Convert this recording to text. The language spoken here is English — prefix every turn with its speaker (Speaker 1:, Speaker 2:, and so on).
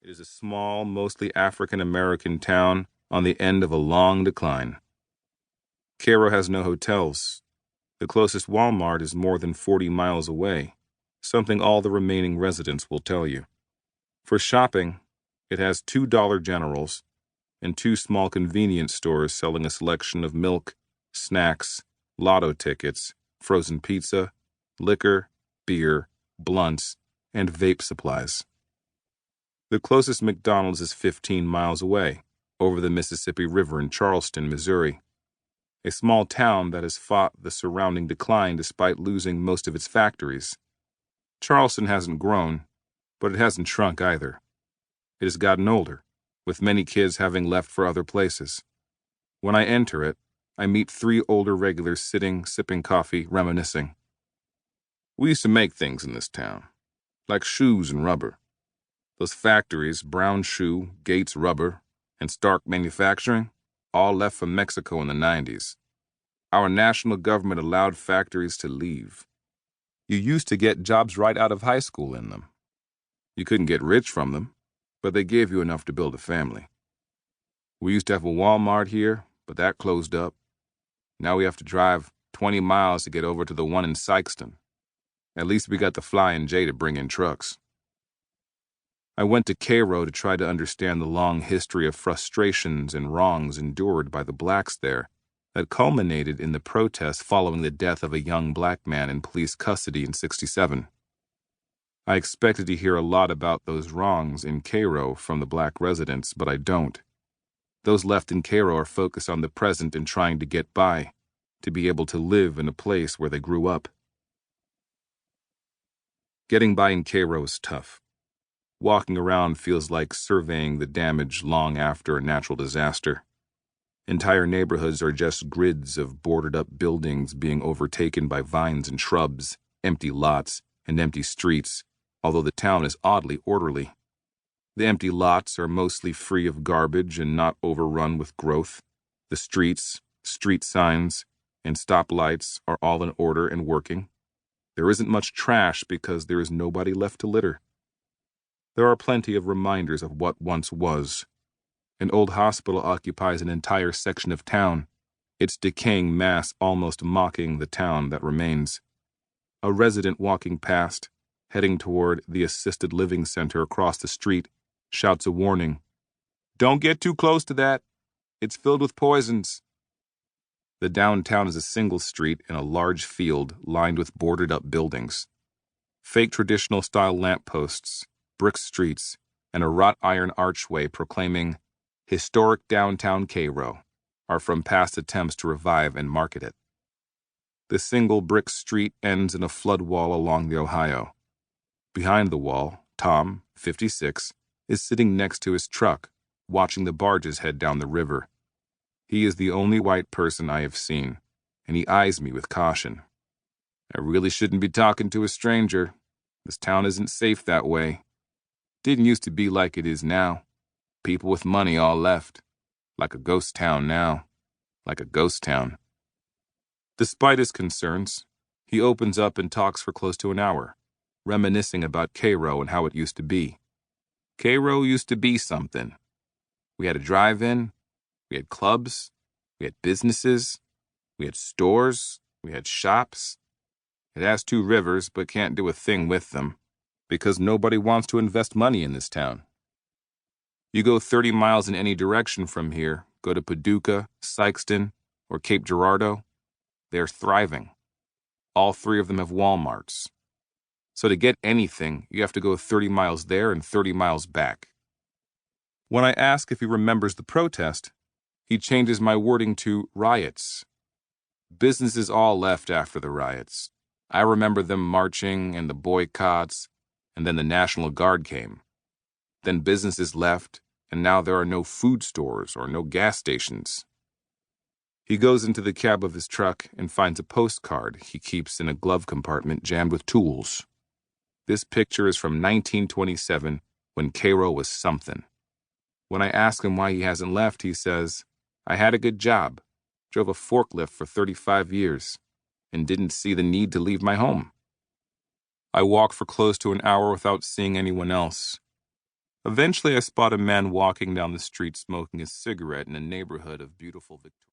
Speaker 1: It is a small, mostly African-American town on the end of a long decline. Cairo has no hotels. The closest Walmart is more than 40 miles away, something all the remaining residents will tell you. For shopping, it has $2 generals and 2 small convenience stores selling a selection of milk, snacks, lotto tickets, frozen pizza, liquor, beer, blunts, and vape supplies. The closest McDonald's is 15 miles away, over the Mississippi River in Charleston, Missouri, a small town that has fought the surrounding decline despite losing most of its factories. Charleston hasn't grown, but it hasn't shrunk either. It has gotten older, with many kids having left for other places. When I enter it, I meet 3 older regulars sitting, sipping coffee, reminiscing. We used to make things in this town, like shoes and rubber. Those factories, Brown Shoe, Gates Rubber, and Stark Manufacturing, all left from Mexico in the 90s. Our national government allowed factories to leave. You used to get jobs right out of high school in them. You couldn't get rich from them, but they gave you enough to build a family. We used to have a Walmart here, but that closed up. Now we have to drive 20 miles to get over to the one in Sykeston. At least we got the Flying J to bring in trucks. I went to Cairo to try to understand the long history of frustrations and wrongs endured by the blacks there that culminated in the protests following the death of a young black man in police custody in '67. I expected to hear a lot about those wrongs in Cairo from the black residents, but I don't. Those left in Cairo are focused on the present and trying to get by, to be able to live in a place where they grew up. Getting by in Cairo is tough. Walking around feels like surveying the damage long after a natural disaster. Entire neighborhoods are just grids of boarded-up buildings being overtaken by vines and shrubs, empty lots, and empty streets, although the town is oddly orderly. The empty lots are mostly free of garbage and not overrun with growth. The streets, street signs, and stoplights are all in order and working. There isn't much trash because there is nobody left to litter. There are plenty of reminders of what once was. An old hospital occupies an entire section of town, its decaying mass almost mocking the town that remains. A resident walking past, heading toward the assisted living center across the street, shouts a warning. "Don't get too close to that. It's filled with poisons." The downtown is a single street in a large field lined with boarded-up buildings. Fake traditional-style lampposts, brick streets, and a wrought iron archway proclaiming "Historic Downtown Cairo" are from past attempts to revive and market it. The single brick street ends in a flood wall along the Ohio. Behind the wall, Tom, 56, is sitting next to his truck, watching the barges head down the river. He is the only white person I have seen, and he eyes me with caution. I really shouldn't be talking to a stranger. This town isn't safe that way. Didn't used to be like it is now. People with money all left. Like a ghost town now. Like a ghost town. Despite his concerns, he opens up and talks for close to an hour, reminiscing about Cairo and how it used to be. Cairo used to be something. We had a drive-in, we had clubs, we had businesses, we had stores, we had shops. It has 2 rivers but can't do a thing with them, because nobody wants to invest money in this town. You go 30 miles in any direction from here, go to Paducah, Sykeston, or Cape Girardeau, they're thriving. All 3 of them have Walmarts. So to get anything, you have to go 30 miles there and 30 miles back. When I ask if he remembers the protest, he changes my wording to riots. Businesses all left after the riots. I remember them marching and the boycotts, and then the National Guard came. Then businesses left, and now there are no food stores or no gas stations. He goes into the cab of his truck and finds a postcard he keeps in a glove compartment jammed with tools. This picture is from 1927, when Cairo was something. When I ask him why he hasn't left, he says, "I had a good job, drove a forklift for 35 years, and didn't see the need to leave my home." I walk for close to an hour without seeing anyone else. Eventually, I spot a man walking down the street smoking a cigarette in a neighborhood of beautiful Victoria.